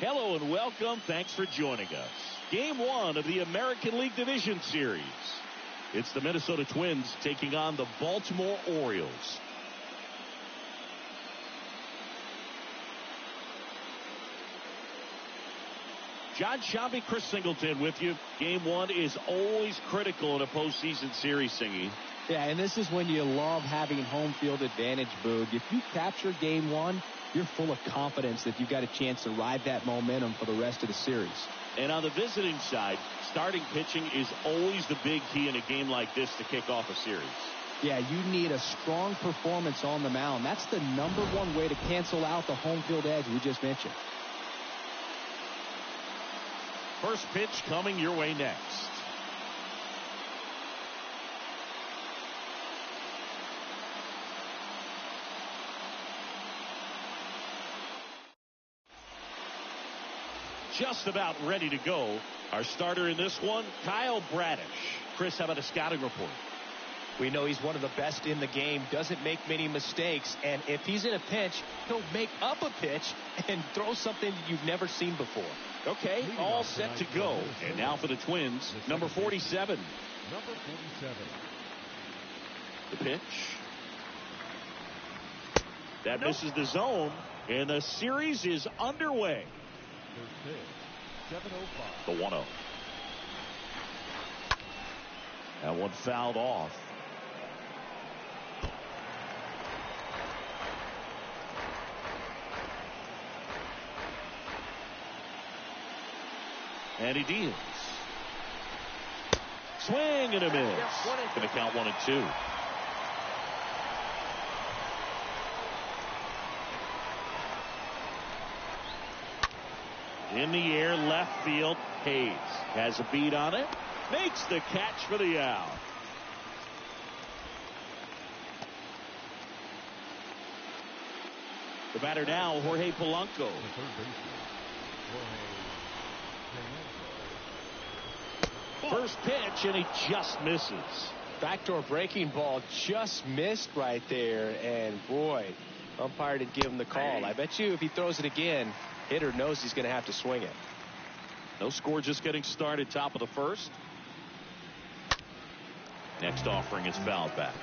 Hello and welcome. Thanks for joining us. Game 1 of the American League Division Series. It's the Minnesota Twins taking on the Baltimore Orioles. John Shabby, Chris Singleton with you. Game 1 is always critical in a postseason series, Singy. Yeah, and this is when you love having home field advantage, Boog. If you capture Game 1, you're full of confidence that you've got a chance to ride that momentum for the rest of the series. And on the visiting side, starting pitching is always the big key in a game like this to kick off a series. Yeah, you need a strong performance on the mound. That's the #1 way to cancel out the home field edge we just mentioned. First pitch coming your way next. Just about ready to go. Our starter in this one, Kyle Bradish. Chris, how about a scouting report? We know he's one of the best in the game, doesn't make many mistakes, and if he's in a pinch, he'll make up a pitch and throw something you've never seen before. Okay, all set to go. And now for the Twins, number 47. Number 47. The pitch. That misses the zone, and the series is underway. First pitch, 7:05. The 1-0. That one fouled off. And he deals. Swing and a miss. Going to count 1-2. In the air, left field. Hayes has a beat on it. Makes the catch for the out. The batter now, Jorge Polanco. The third baseman, Jorge. First pitch, and he just misses. Backdoor breaking ball just missed right there, and boy, umpire didn't give him the call. I bet you if he throws it again, hitter knows he's going to have to swing it. No score, just getting started, top of the first. Next offering is fouled back.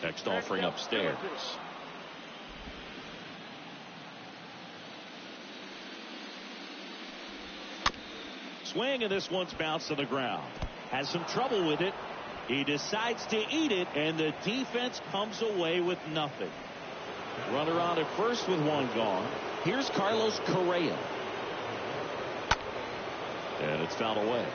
Next offering upstairs. Swing, and this one's bounced to the ground. Has some trouble with it. He decides to eat it, and the defense comes away with nothing. Runner on at first with one gone. Here's Carlos Correa. And it's fouled away.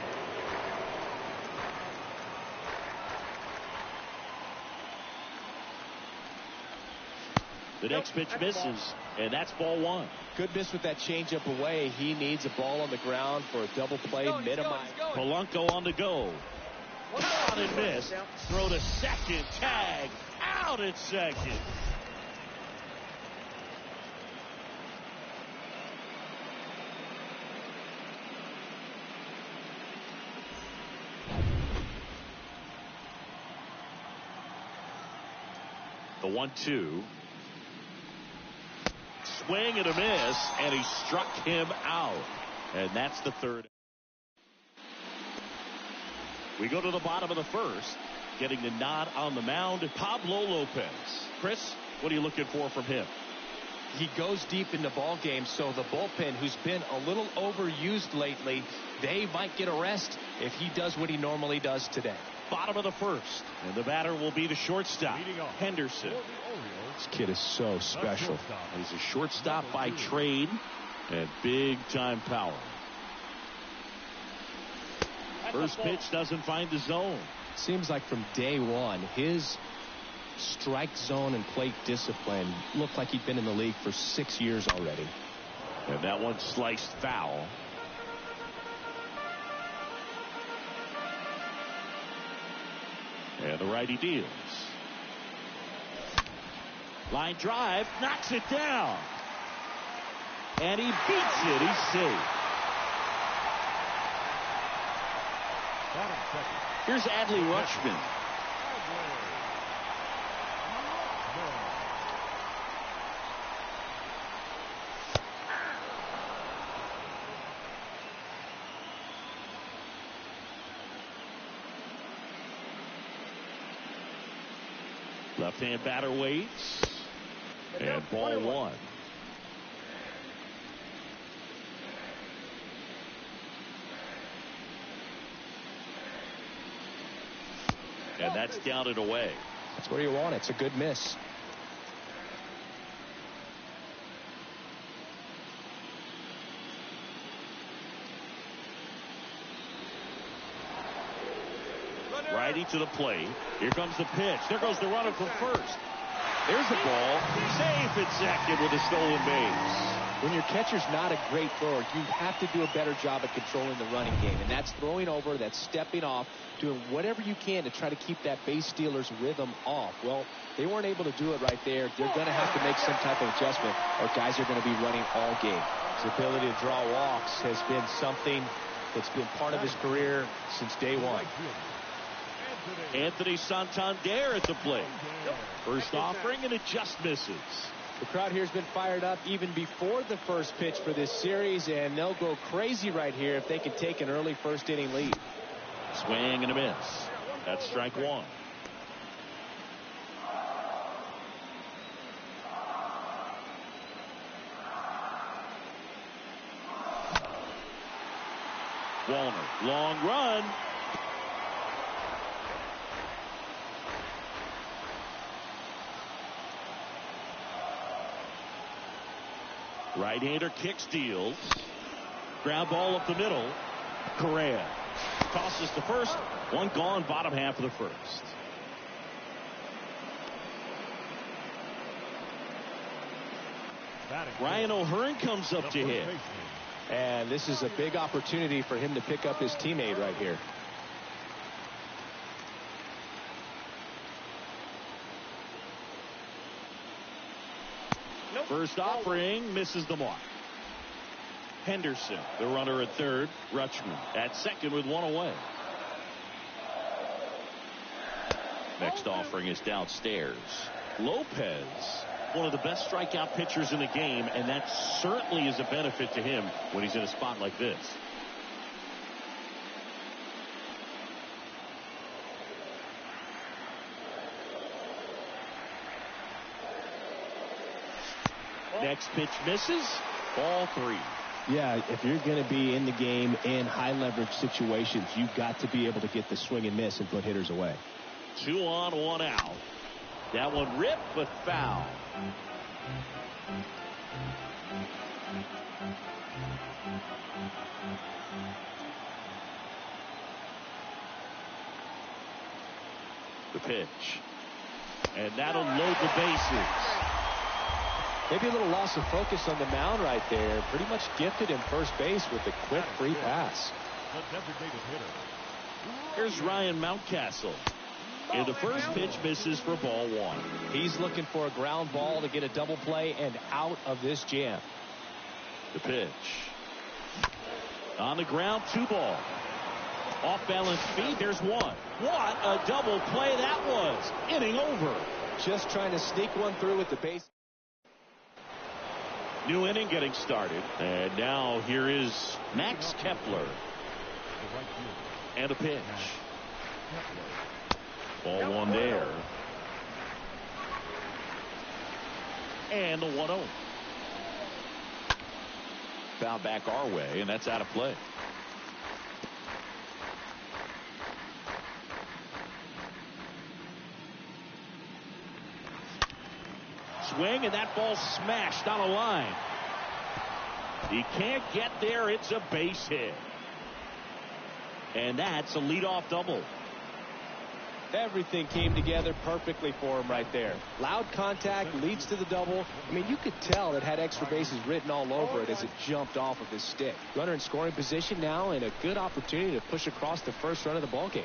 The next pitch misses, and that's ball 1. Good miss with that changeup away. He needs a ball on the ground for a double play, minimize. Polanco on the go. Out and miss. Throw to second. Tag. Out at second. The 1-2. Swing and a miss, and he struck him out. And that's the third. We go to the bottom of the first. Getting the nod on the mound, Pablo Lopez. Chris, what are you looking for from him? He goes deep in the ball game, so the bullpen, who's been a little overused lately, they might get a rest if he does what he normally does today. Bottom of the first, and the batter will be the shortstop, Henderson. This kid is so special. He's a shortstop by trade and big-time power. First pitch doesn't find the zone. Seems like from day one, his strike zone and plate discipline looked like he'd been in the league for 6 years already. And that one sliced foul. And the righty deals. Line drive, knocks it down. And he beats it. He's safe. Here's Adley Rutschman. Left-hand batter waits. And ball one. And that's down and away. That's where you want it. It's a good miss. Righty to the plate. Here comes the pitch. There goes the runner from first. There's the ball. Safe at second with a stolen base. When your catcher's not a great thrower, you have to do a better job at controlling the running game. And that's throwing over, that's stepping off, doing whatever you can to try to keep that base stealer's rhythm off. Well, they weren't able to do it right there. They're going to have to make some type of adjustment, or guys are going to be running all game. His ability to draw walks has been something that's been part of his career since day one. Anthony Santander at the plate. First offering, and it just misses. The crowd here has been fired up even before the first pitch for this series, and they'll go crazy right here if they can take an early first inning lead. Swing and a miss. That's strike one. Wallner, long run. Right-hander kick steals. Ground ball up the middle. Correa tosses to first. One gone, bottom half of the first. Ryan O'Hearn comes up to hit. And this is a big opportunity for him to pick up his teammate right here. First offering misses the mark. Henderson, the runner at third. Rutschman at second with one away. Next offering is downstairs. Lopez, one of the best strikeout pitchers in the game, and that certainly is a benefit to him when he's in a spot like this. Next pitch misses. Ball three. Yeah, if you're going to be in the game in high leverage situations, you've got to be able to get the swing and miss and put hitters away. 2 on, 1 out. That one ripped but foul. The pitch. And that'll load the bases. Maybe a little loss of focus on the mound right there. Pretty much gifted him first base with a quick free pass. Here's Ryan Mountcastle. And the first pitch misses for ball one. He's looking for a ground ball to get a double play and out of this jam. The pitch. On the ground, 2 ball. Off balance feet, there's one. What a double play that was. Inning over. Just trying to sneak one through with the base. New inning getting started. And now here is Max Kepler. And a pitch. Ball one there. And the 1-0. Foul back our way, and that's out of play. Swing, and that ball smashed on a line. He can't get there. It's a base hit. And that's a leadoff double. Everything came together perfectly for him right there. Loud contact leads to the double. I mean, you could tell it had extra bases written all over it as it jumped off of his stick. Runner in scoring position now, and a good opportunity to push across the first run of the ball game.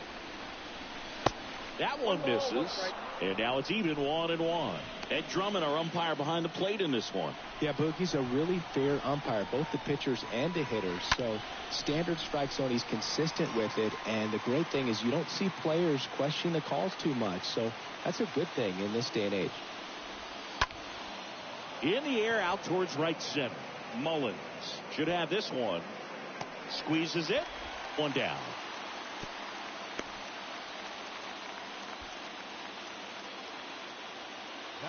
That one misses, and now it's even 1-1. Ed Drummond, our umpire behind the plate in this one. Yeah, Boogie's a really fair umpire, both the pitchers and the hitters. So standard strike zone, he's consistent with it. And the great thing is you don't see players question the calls too much. So that's a good thing in this day and age. In the air out towards right center. Mullins should have this one. Squeezes it. One down.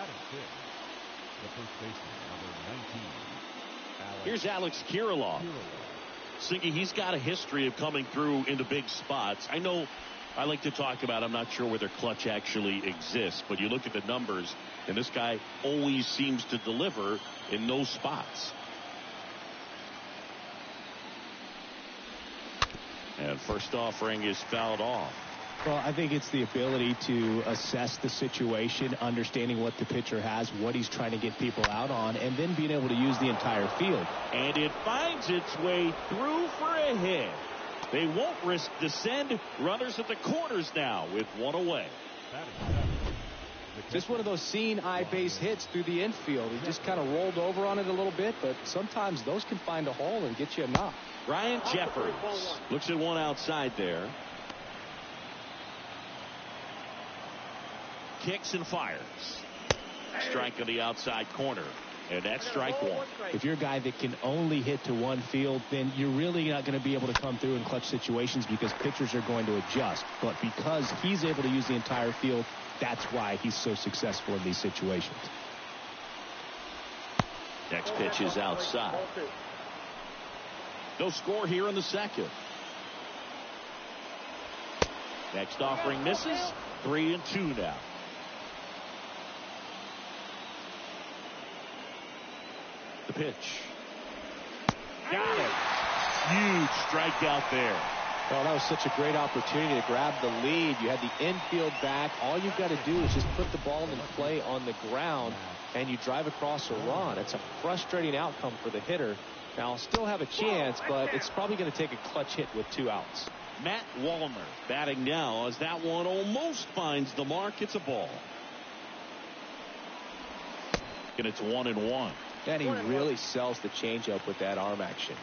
Batting fifth, the first baseman, number 19. Here's Alex Kirilloff. Siggy, he's got a history of coming through into big spots. I know I like to talk about, I'm not sure whether clutch actually exists, but you look at the numbers, and this guy always seems to deliver in those spots. And first offering is fouled off. Well, I think it's the ability to assess the situation, understanding what the pitcher has, what he's trying to get people out on, and then being able to use the entire field. And it finds its way through for a hit. They won't risk the send. Runners at the corners now with one away. Just one of those seeing eye base hits through the infield. He just kind of rolled over on it a little bit, but sometimes those can find a hole and get you a knock. Ryan Jeffers looks at one outside there. Kicks and fires. Strike on the outside corner. And that's strike one. If you're a guy that can only hit to one field, then you're really not going to be able to come through in clutch situations because pitchers are going to adjust. But because he's able to use the entire field, that's why he's so successful in these situations. Next pitch is outside. No score here in the second. Next offering misses. 3-2 now. The pitch. Got it. Huge strikeout there. Well, that was such a great opportunity to grab the lead. You had the infield back. All you've got to do is just put the ball in play on the ground, and you drive across a run. It's a frustrating outcome for the hitter. Now, still have a chance, but it's probably going to take a clutch hit with 2 outs. Matt Wallner batting now as that one almost finds the mark. It's a ball. And it's 1-1. And he really sells the changeup with that arm action.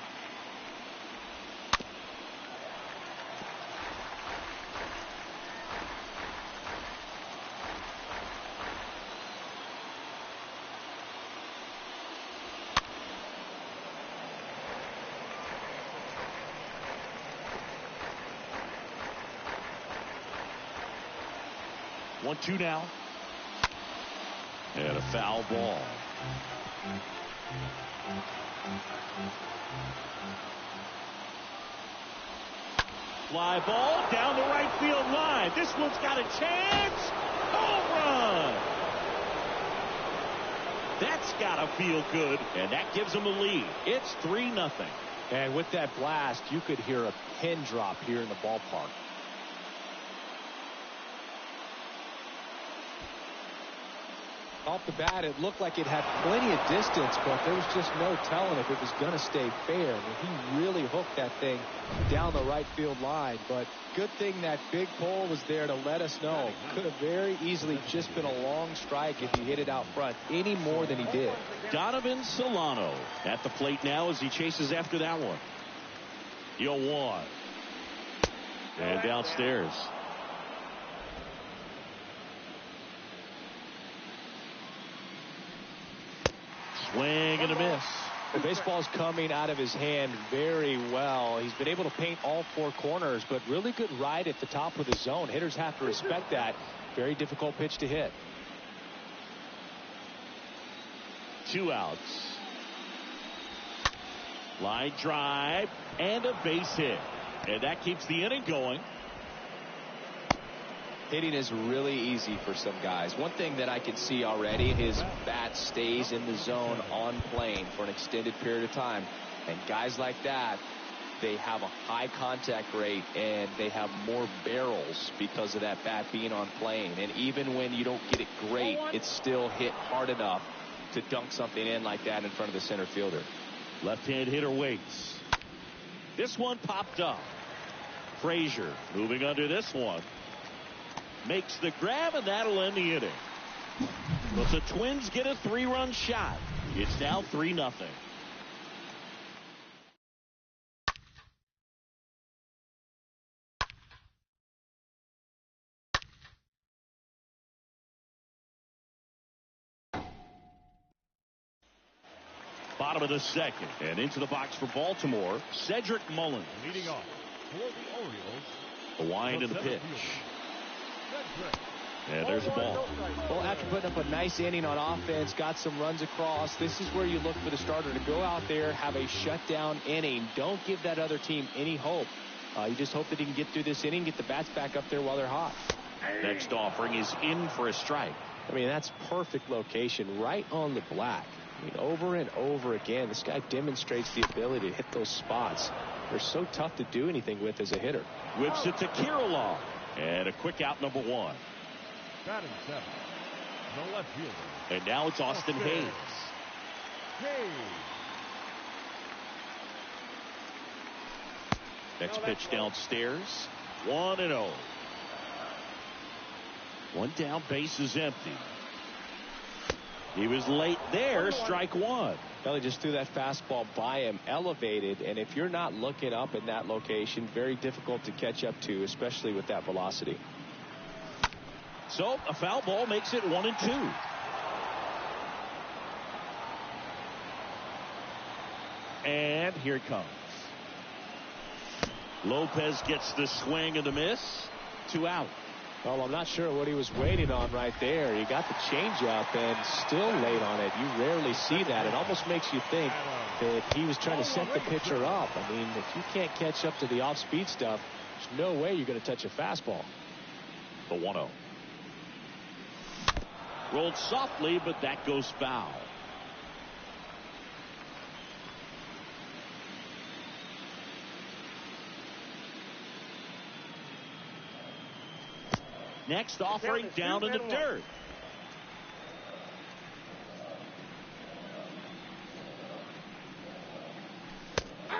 One, two now. And a foul ball. Fly ball down the right field line. This one's got a chance. Home run. That's got to feel good. And that gives them a lead. It's 3-0. And with that blast, you could hear a pin drop here in the ballpark. Off the bat, it looked like it had plenty of distance, but there was just no telling if it was going to stay fair. I mean, he really hooked that thing down the right field line, but good thing that big pole was there to let us know. Could have very easily just been a long strike if he hit it out front any more than he did. Donovan Solano at the plate now as he chases after that one. 0-1. And downstairs. Swing and a miss. The baseball's coming out of his hand very well. He's been able to paint all 4 corners, but really good ride at the top of the zone. Hitters have to respect that. Very difficult pitch to hit. 2 outs. Line drive and a base hit. And that keeps the inning going. Hitting is really easy for some guys. One thing that I can see already, his bat stays in the zone on plane for an extended period of time. And guys like that, they have a high contact rate and they have more barrels because of that bat being on plane. And even when you don't get it great, it's still hit hard enough to dunk something in like that in front of the center fielder. Left-hand hitter waits. This one popped up. Frazier moving under this one. Makes the grab, and that'll end the inning. But the Twins get a 3-run shot. It's now 3-0. Bottom of the second, and into the box for Baltimore, Cedric Mullins. Leading off for the Orioles. The wind and the pitch. Cedric And there's a ball. Well, after putting up a nice inning on offense, got some runs across, this is where you look for the starter to go out there, have a shutdown inning. Don't give that other team any hope. You just hope that he can get through this inning, get the bats back up there while they're hot. Next offering is in for a strike. I mean, that's perfect location, right on the black. I mean, over and over again, this guy demonstrates the ability to hit those spots. They're so tough to do anything with as a hitter. Whips it to Kirilloff. And a quick out, number 1. Batting 7. The left fielder. And now it's Austin Hayes. Next pitch downstairs. 1-0. One down, base is empty. He was late there, strike 1. Well, he just threw that fastball by him, elevated, and if you're not looking up in that location, very difficult to catch up to, especially with that velocity. So a foul ball makes it 1-2. And here it comes. Lopez gets the swing and the miss. 2 out. Well, I'm not sure what he was waiting on right there. He got the changeup and still late on it. You rarely see that. It almost makes you think that he was trying to set the pitcher up. I mean, if you can't catch up to the off-speed stuff, there's no way you're going to touch a fastball. The 1-0. Rolled softly, but that goes foul. Next offering down in the dirt.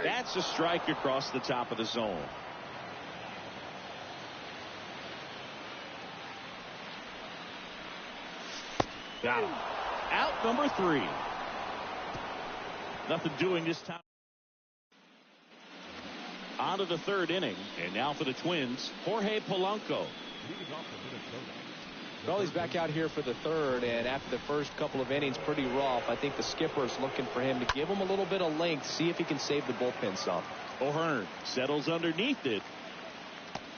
That's a strike across the top of the zone. Got him. Out number 3. Nothing doing this time. On to the 3rd inning. And now for the Twins, Jorge Polanco. Well, he's back out here for the 3rd, and after the first couple of innings, pretty rough. I think the skipper's looking for him to give him a little bit of length, see if he can save the bullpen some. O'Hearn settles underneath it.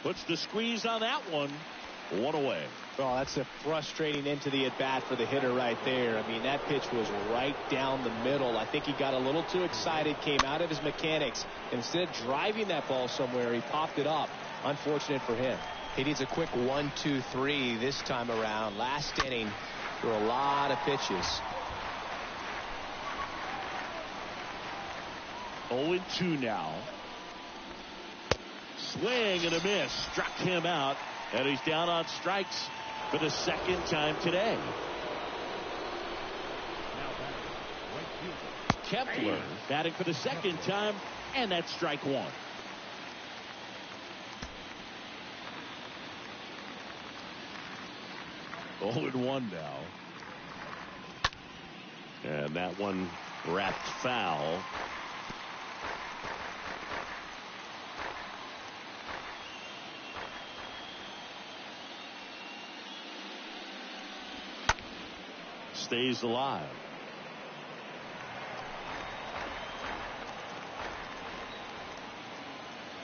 Puts the squeeze on that one. 1 away. Well, that's a frustrating end to the at-bat for the hitter right there. I mean, that pitch was right down the middle. I think he got a little too excited, came out of his mechanics. Instead of driving that ball somewhere, he popped it up. Unfortunate for him. He needs a quick 1-2-3 this time around. Last inning, threw a lot of pitches. 0-2 now. Swing and a miss. Struck him out. And he's down on strikes for the 2nd time today. Kepler batting for the 2nd time, and that's strike 1. Oh, 0-1 now. And that one wrapped foul. Stays alive.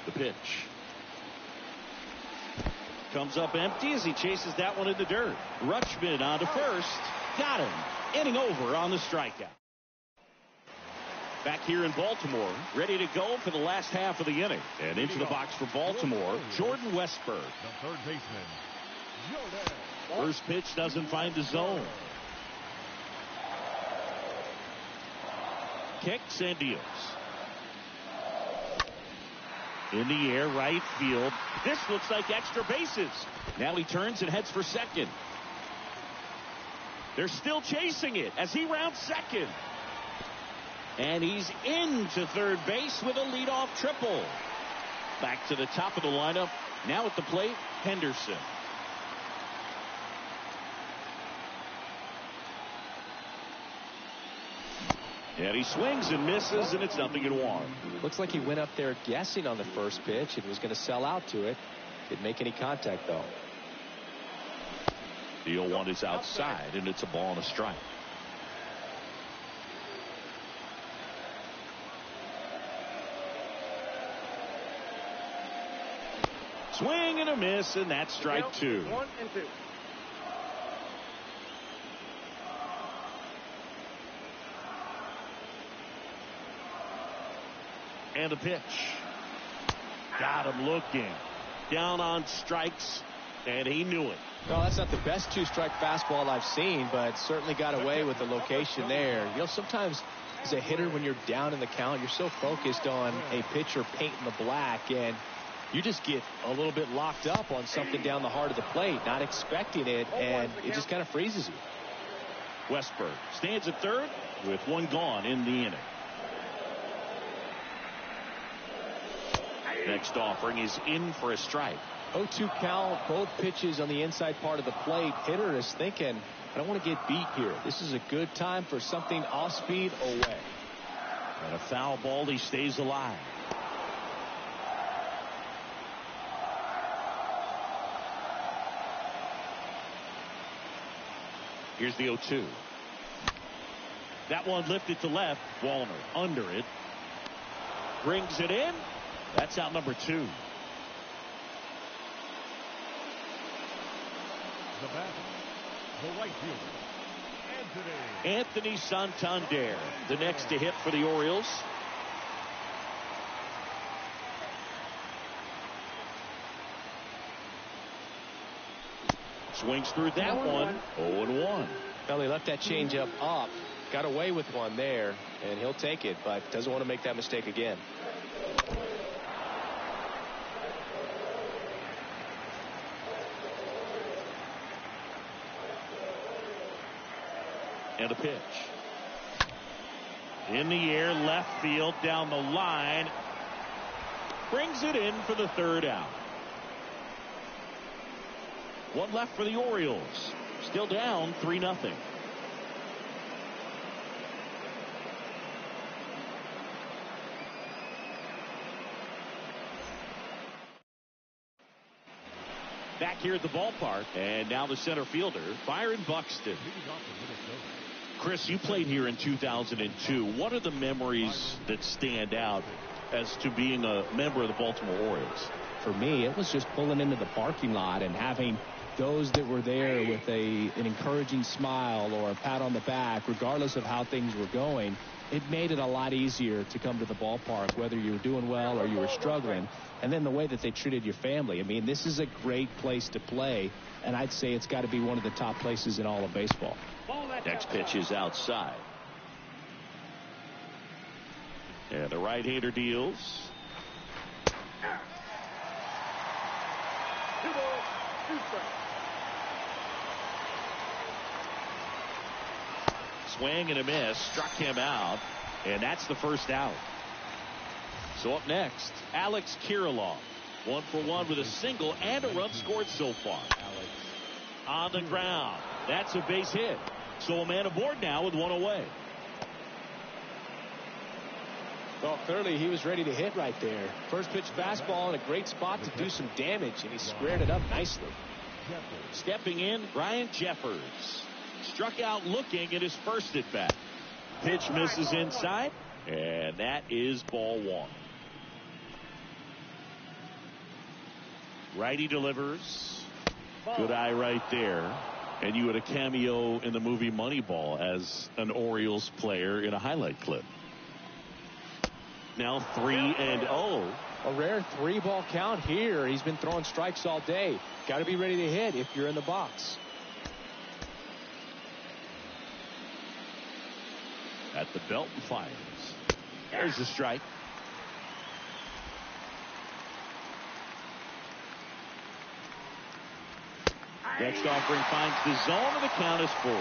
The pitch. Comes up empty as he chases that one in the dirt. Rutschman on to first. Got him. Inning over on the strikeout. Back here in Baltimore, ready to go for the last half of the inning. And into the box for Baltimore, Jordan Westburg. The 3rd baseman, Jordan. First pitch doesn't find the zone. Kicks and deals. In the air, right field. This looks like extra bases. Now he turns and heads for 2nd. They're still chasing it as he rounds 2nd. And he's into 3rd base with a leadoff triple. Back to the top of the lineup. Now at the plate, Henderson. And he swings and misses, and it's 0-1. Looks like he went up there guessing on the first pitch and was going to sell out to it. Didn't make any contact, though. The 0-1 is outside, and it's a ball and a strike. Swing and a miss, and that's strike 2. 1-2. And a pitch. Got him looking. Down on strikes, and he knew it. Well, that's not the best two-strike fastball I've seen, but certainly got away with the location there. You know, sometimes as a hitter, when you're down in the count, you're so focused on a pitcher painting the black, and you just get a little bit locked up on something down the heart of the plate, not expecting it, and it just kind of freezes you. Westberg stands at third with one gone in the inning. Next offering is in for a strike. 0-2 count, both pitches on the inside part of the plate. Hitter is thinking, I don't want to get beat here. This is a good time for something off speed away. And a foul ball, he stays alive. Here's the 0-2. That one lifted to left. Wallner under it. Brings it in. That's out number 2. The batter, the right fielder, Anthony Santander, the next to hit for the Orioles. Swings through that one. 0-1. Well, he left that changeup up, got away with one there, and he'll take it, but doesn't want to make that mistake again. And a pitch. In the air, left field, down the line. Brings it in for the third out. One left for the Orioles. Still down 3-0. Back here at the ballpark, and now the center fielder, Byron Buxton. Chris, you played here in 2002. What are the memories that stand out as to being a member of the Baltimore Orioles? For me, it was just pulling into the parking lot and having those that were there with an encouraging smile or a pat on the back, regardless of how things were going. It made it a lot easier to come to the ballpark, whether you were doing well or you were struggling. And then the way that they treated your family. I mean, this is a great place to play, and I'd say it's got to be one of the top places in all of baseball. Next pitch is outside. And the right-hander deals. Swing and a miss, struck him out, and that's the first out. So up next, Alex Kirilloff, 1 for 1 with a single and a run scored so far. On the ground, that's a base hit. So a man aboard now with one away. Well, clearly he was ready to hit right there. First pitch fastball in a great spot to do some damage, and he squared it up nicely. Stepping in, Ryan Jeffers. Struck out looking at his first at bat. Pitch misses inside, and that is ball 1. Righty delivers. Good eye right there. And you had a cameo in the movie Moneyball as an Orioles player in a highlight clip. Now 3-0. A rare 3-ball count here. He's been throwing strikes all day. Got to be ready to hit if you're in the box. At the belt and fires. There's the strike. Next offering finds the zone, and the count is 4.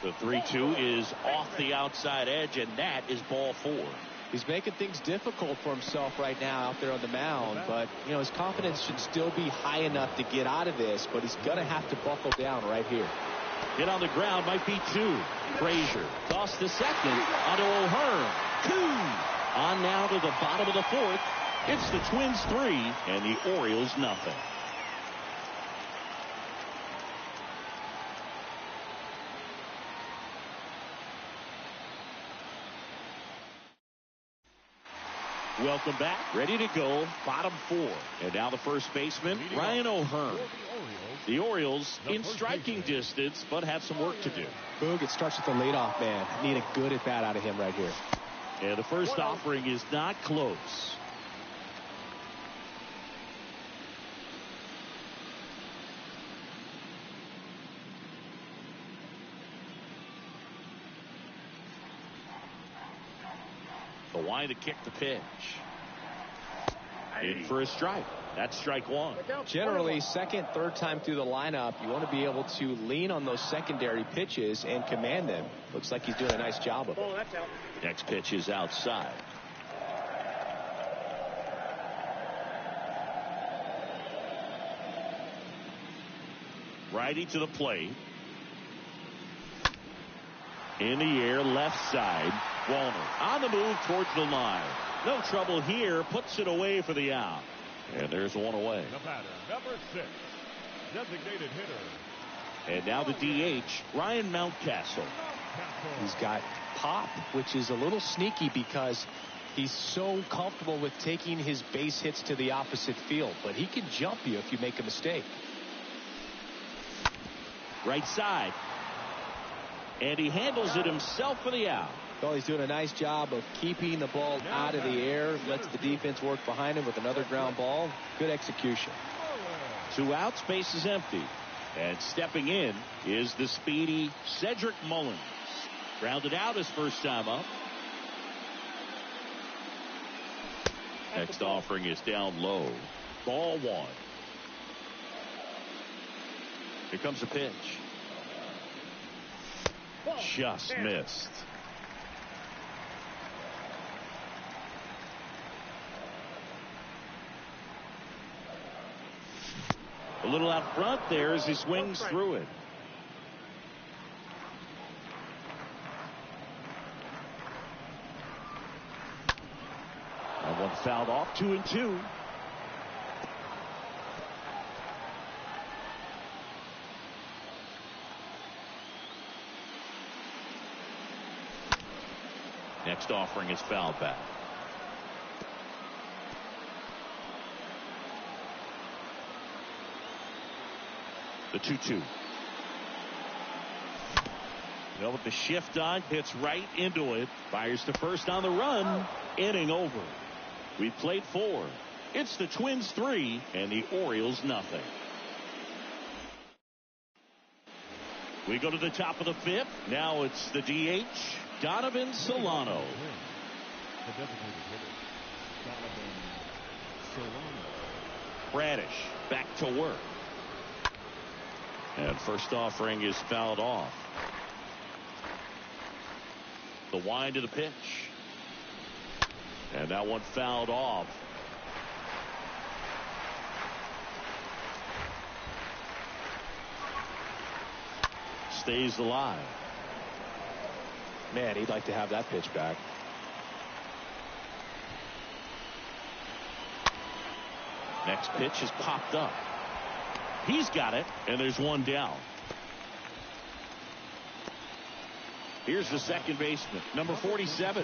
The 3-2 is off the outside edge, and that is ball 4. He's making things difficult for himself right now out there on the mound, but you know his confidence should still be high enough to get out of this, but he's going to have to buckle down right here. Hit on the ground, might be 2. Frazier tossed to second, onto O'Hearn. 2. On now to the bottom of the 4th. It's the Twins 3 and the Orioles nothing. Welcome back. Ready to go. Bottom 4. And now the first baseman, Ryan O'Hearn. For the Orioles, The Orioles in striking distance, but have some work to do. Boog, it starts with the leadoff man. Need a good at bat out of him right here. And the first offering is not close. The line to kick the pitch. In for a strike. That's strike one. Generally, second, third time through the lineup, you want to be able to lean on those secondary pitches and command them. Looks like he's doing a nice job of it. Next pitch is outside. Righty to the plate. In the air, left side. Walner on the move towards the line. No trouble here. Puts it away for the out. And there's one away. The batter, number 6, designated hitter. And now the DH, Ryan Mountcastle. He's got pop, which is a little sneaky because he's so comfortable with taking his base hits to the opposite field. But he can jump you if you make a mistake. Right side. And he handles it himself for the out. Well, he's doing a nice job of keeping the ball out of the air. Lets the defense work behind him with another ground ball. Good execution. 2 outs, base is empty. And stepping in is the speedy Cedric Mullins. Grounded out his first time up. Next offering is down low. Ball 1. Here comes a pitch. Just missed. A little out front there as he swings through it. And one fouled off. 2-2. Next offering is fouled back. The 2-2. Well, with the shift on, hits right into it. Fires to first on the run. Inning over. We played 4. It's the Twins 3 and the Orioles nothing. We go to the top of the 5th. Now it's the DH, Donovan Solano. The designated hitter, Donovan Solano. Bradish back to work. And first offering is fouled off. The wind to the pitch. And that one fouled off. Stays alive. Man, he'd like to have that pitch back. Next pitch is popped up. He's got it, and there's one down. Here's the second baseman, number 47.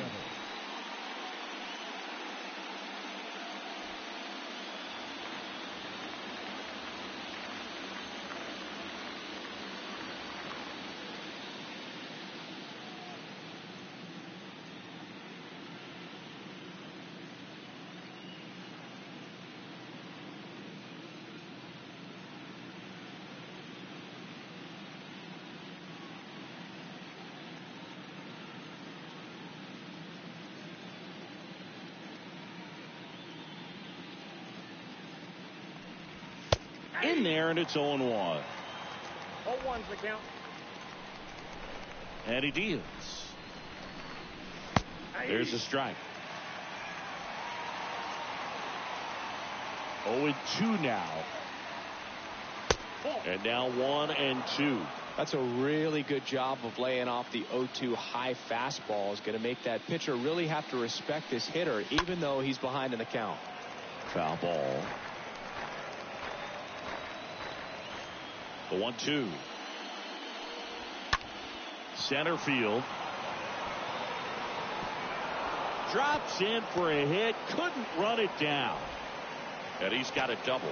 In there, and it's 0-1. 0-1's the count. And he deals. There's a strike. 0-2 now. And now 1-2. That's a really good job of laying off the 0-2 high fastball. Is going to make that pitcher really have to respect this hitter, even though he's behind in the count. Foul ball. The 1-2. Center field. Drops in for a hit. Couldn't run it down. And he's got a double.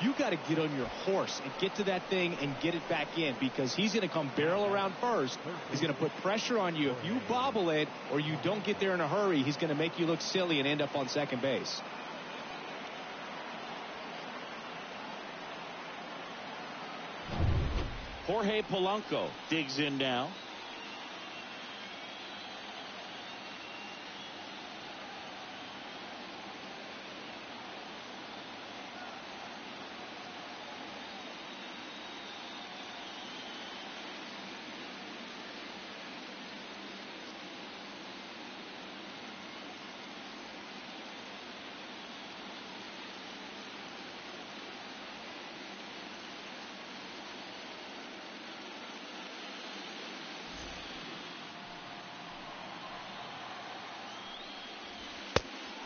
You got to get on your horse and get to that thing and get it back in, because he's going to come barrel around first. He's going to put pressure on you. If you bobble it or you don't get there in a hurry, he's going to make you look silly and end up on second base. Jorge Polanco digs in now.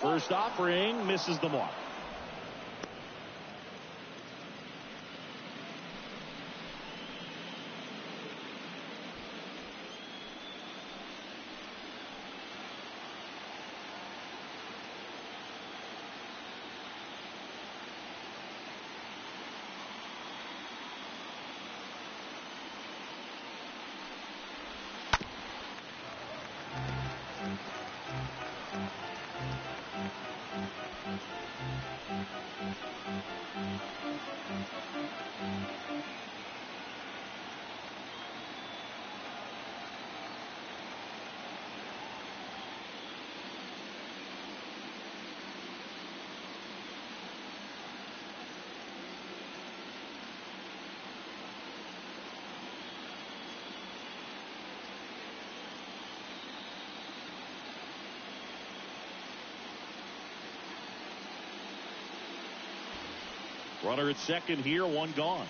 First offering misses the mark. Runner at second here, one gone.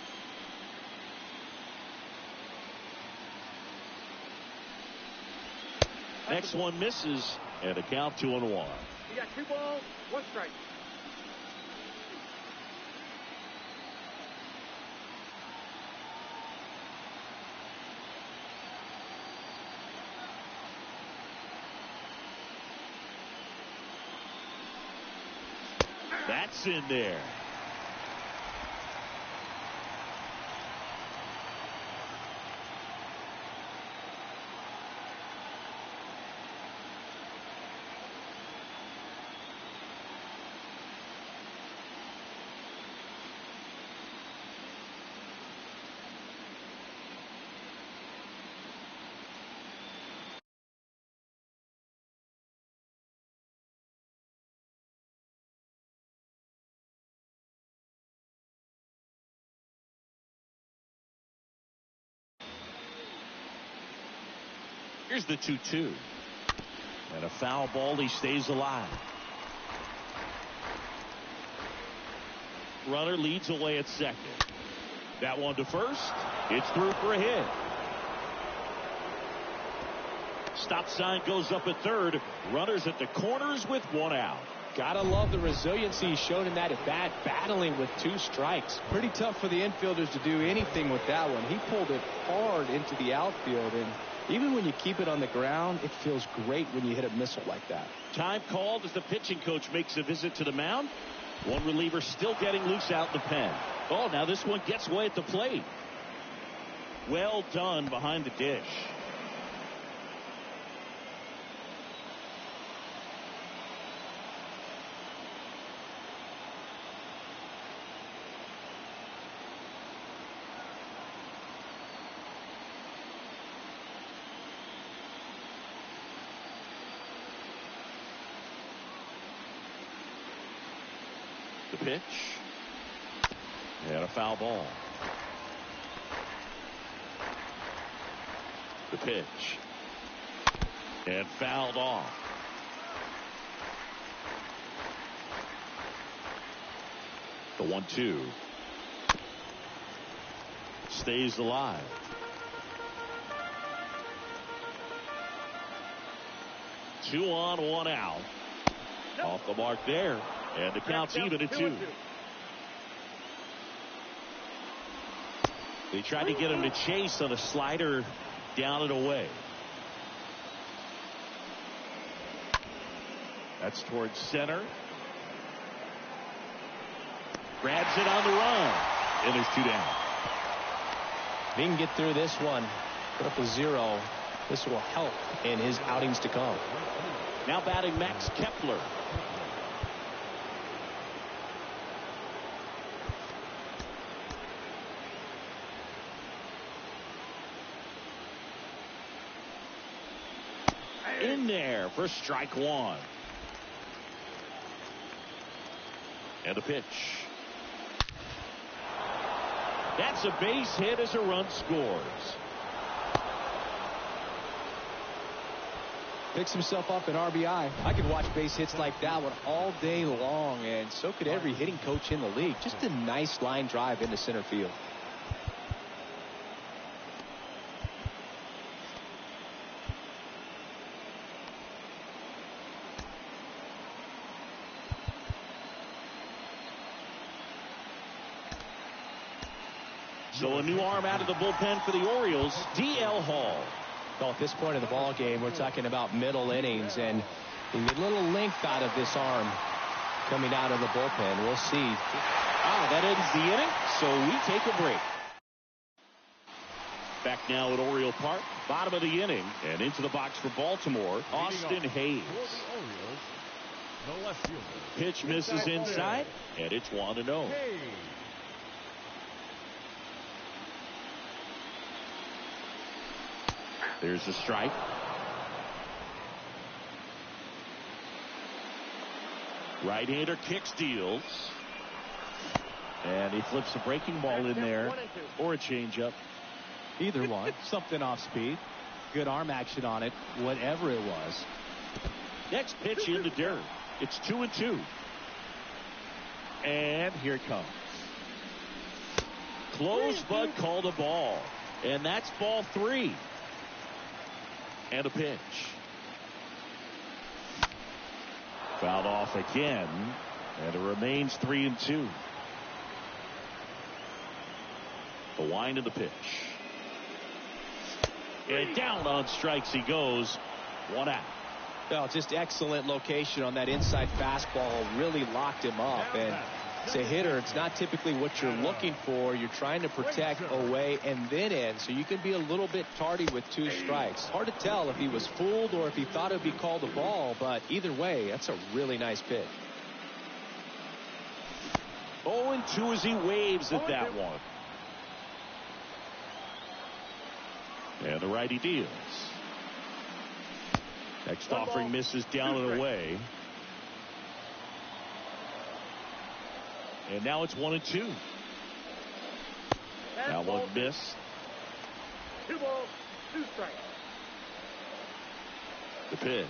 Next one misses, and a count 2-1. You got 2 balls, 1 strike. That's in there. Here's the 2-2. And a foul ball. He stays alive. Runner leads away at second. That one to first. It's through for a hit. Stop sign goes up at third. Runners at the corners with 1 out. Gotta love the resiliency he showed in that at bat, battling with 2 strikes. Pretty tough for the infielders to do anything with that one. He pulled it hard into the outfield, and even when you keep it on the ground, it feels great when you hit a missile like that. Time called as the pitching coach makes a visit to the mound. One reliever still getting loose out in the pen. Oh, now this one gets away at the plate. Well done behind the dish. The pitch. And a foul ball. The pitch. And fouled off. The 1-2. Stays alive. Two on, 1 out. Off the mark there. And the count's even at 2. They tried to get him to chase on a slider down and away. That's towards center. Grabs it on the run. And there's 2 down. If he can get through this one, put up a 0, this will help in his outings to come. Now batting Max Kepler. In there for strike 1. And a pitch. That's a base hit as a run scores. Picks himself up an RBI. I could watch base hits like that one all day long, and so could every hitting coach in the league. Just a nice line drive into center field. So a new arm out of the bullpen for the Orioles, D.L. Hall. Well, at this point of the ball game, we're talking about middle innings, and you get a little length out of this arm coming out of the bullpen. We'll see. That ends the inning, so we take a break. Back now at Oriole Park, bottom of the inning, and into the box for Baltimore, Austin Hayes. The left fielder. Pitch misses inside, and it's 1-0. There's a strike. Right-hander kicks, deals. And he flips a breaking ball in there, or a changeup. Either one. Something off speed. Good arm action on it, whatever it was. Next pitch in the dirt. It's 2-2. And here it comes. Close, but called a ball. And that's ball 3. And a pitch. Fouled off again, and it remains 3-2. The wind of the pitch. And down on strikes he goes. 1 out. Well, just excellent location on that inside fastball. Really locked him up. And as a hitter, it's not typically what you're looking for. You're trying to protect away and then in, so you can be a little bit tardy with 2 strikes. Hard to tell if he was fooled or if he thought it would be called a ball, but either way, that's a really nice pitch. 0-2 as he waves at that one. And the righty deals. Next offering misses down and away. And now it's 1-2. That one missed. 2 balls, 2 strikes. The pitch.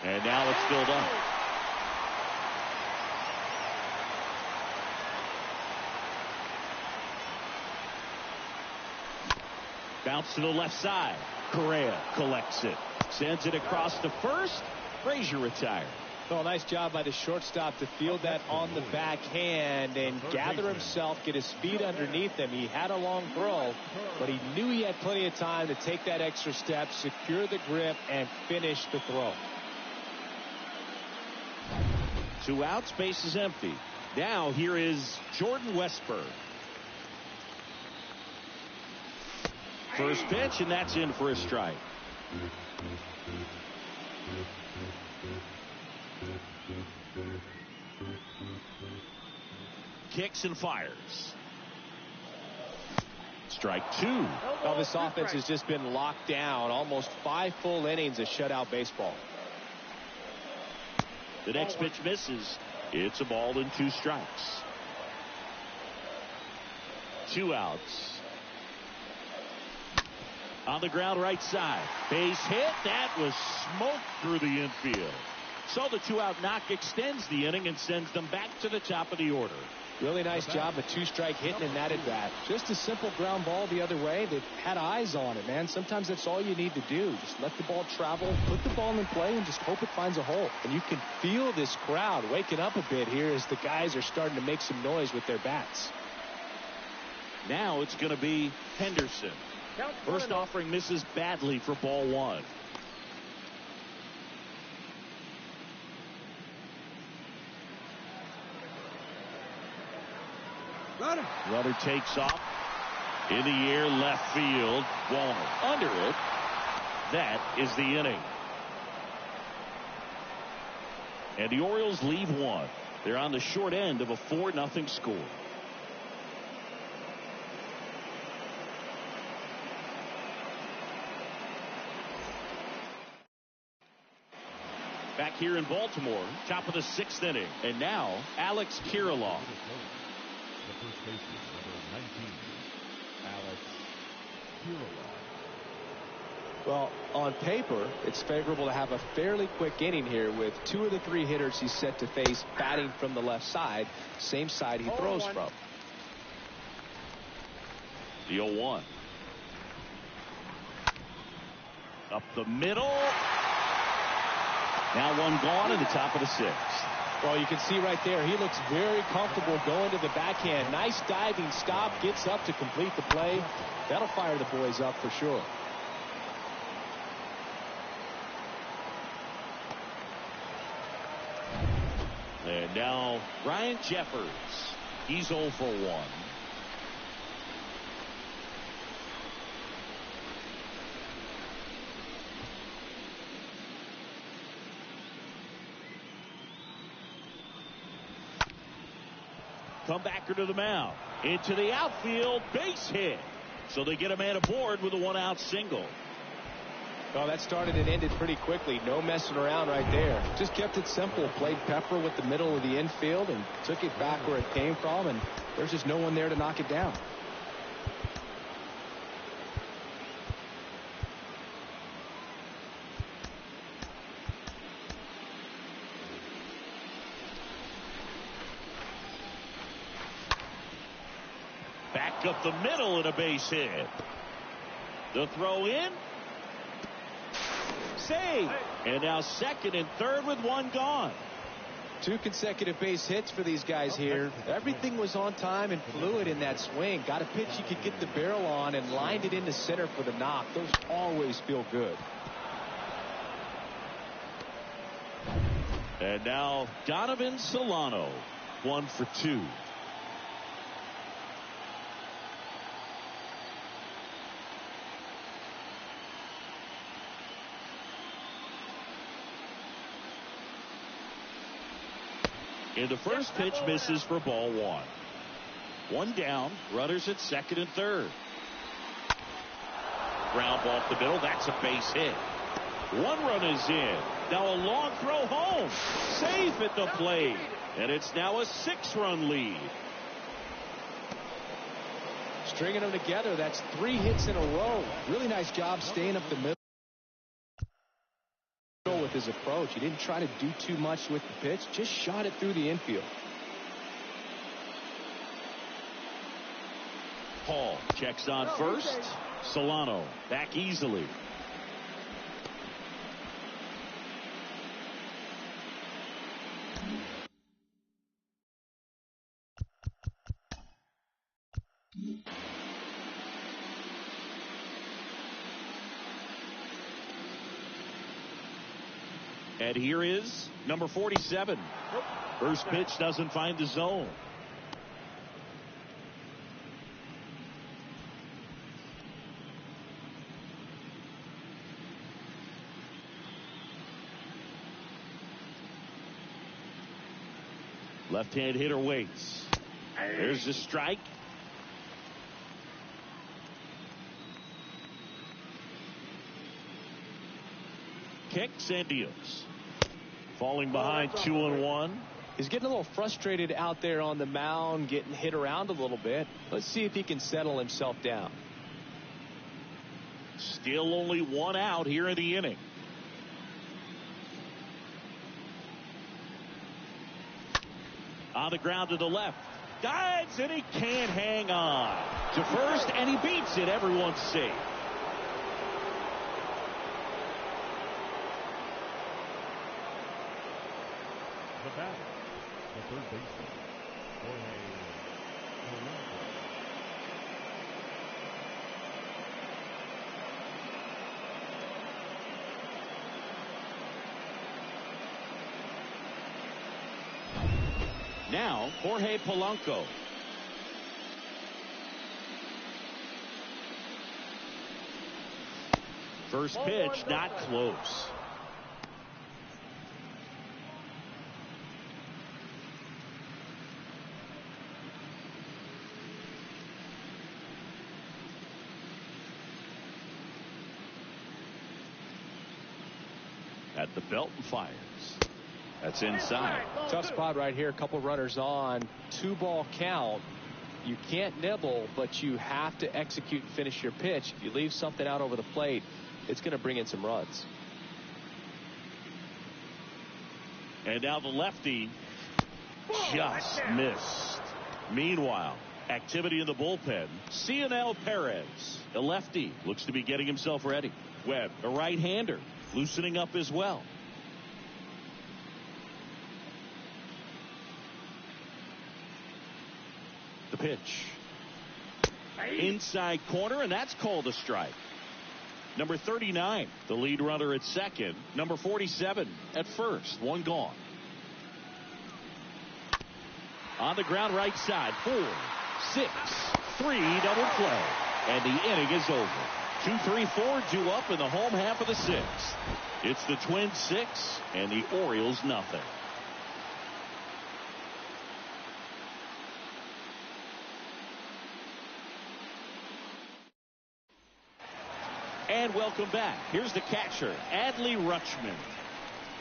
And now it's filled up. Bounce to the left side. Correa collects it. Sends it across to first. Frazier retired. Well, nice job by the shortstop to field that on the backhand and gather himself, get his feet underneath him. He had a long throw, but he knew he had plenty of time to take that extra step, secure the grip, and finish the throw. 2 outs, base is empty. Now here is Jordan Westburg. First pitch, and that's in for a strike. Kicks and fires. Strike 2. Well, this offense has just been locked down. Almost 5 full innings of shutout baseball. The next pitch misses. It's a ball and 2 strikes. 2 outs. On the ground right side. Base hit. That was smoked through the infield. So the 2-out knock extends the inning and sends them back to the top of the order. Really nice job of 2-strike hitting in that at bat. Just a simple ground ball the other way. They've had eyes on it, man. Sometimes that's all you need to do. Just let the ball travel, put the ball in play, and just hope it finds a hole. And you can feel this crowd waking up a bit here as the guys are starting to make some noise with their bats. Now it's going to be Henderson. First offering misses badly for ball 1. Runner takes off. In the air, left field. Wallner under it. That is the inning. And the Orioles leave one. They're on the short end of a 4-0 score. Back here in Baltimore, top of the 6th inning. And now, Alex Kirilloff. The first baseman, number 19, Alex Kirilloff. Well, on paper, it's favorable to have a fairly quick inning here with 2 of the 3 hitters he's set to face batting from the left side, same side he throws from. The 0-1. Up the middle. Now one gone in the top of the 6th. Well, you can see right there, he looks very comfortable going to the backhand. Nice diving stop, gets up to complete the play. That'll fire the boys up for sure. And now Ryan Jeffers. He's 0 for 1. Comebacker to the mound. Into the outfield. Base hit. So they get a man aboard with a 1-out single. Well, that started and ended pretty quickly. No messing around right there. Just kept it simple. Played pepper with the middle of the infield and took it back where it came from, and there's just no one there to knock it down. Back up the middle and a base hit. The throw in. Save. And now 2nd and 3rd with 1 gone. 2 consecutive base hits for these guys here. Everything was on time and fluid in that swing. Got a pitch you could get the barrel on and lined it into center for the knock. Those always feel good. And now Donovan Solano. 1 for 2. And the first pitch misses for ball 1. 1 down. Runners at 2nd and 3rd. Ground ball up the middle. That's a base hit. 1 run is in. Now a long throw home. Safe at the plate. And it's now a 6-run lead. Stringing them together. That's 3 hits in a row. Really nice job staying up the middle with his approach. He didn't try to do too much with the pitch, just shot it through the infield. Paul checks on first. Solano back easily. And here is number 47. First pitch doesn't find the zone. Left-hand hitter waits. There's the strike. Kicks and deals. Falling behind 2-1. He's getting a little frustrated out there on the mound, getting hit around a little bit. Let's see if he can settle himself down. Still only 1 out here in the inning. On the ground to the left. Dives and he can't hang on. To first and he beats it. Everyone's safe. The batter, the third baseman, Orioles-Twins. Now Jorge Polanco. First pitch, not close. At the belt and fires. That's inside. Tough spot right here. A couple runners on. 2-ball count. You can't nibble, but you have to execute and finish your pitch. If you leave something out over the plate, it's going to bring in some runs. And now the lefty just missed. Meanwhile, activity in the bullpen. Cionel Perez, the lefty, looks to be getting himself ready. Webb, a right-hander, loosening up as well. The pitch. Inside corner, and that's called a strike. Number 39, the lead runner at second. Number 47 at first. One gone. On the ground right side. 4, 6, 3, double play. And the inning is over. 2, 3, 4 due up in the home half of the 6th. It's the Twins 6 and the Orioles nothing. And welcome back. Here's the catcher, Adley Rutschman.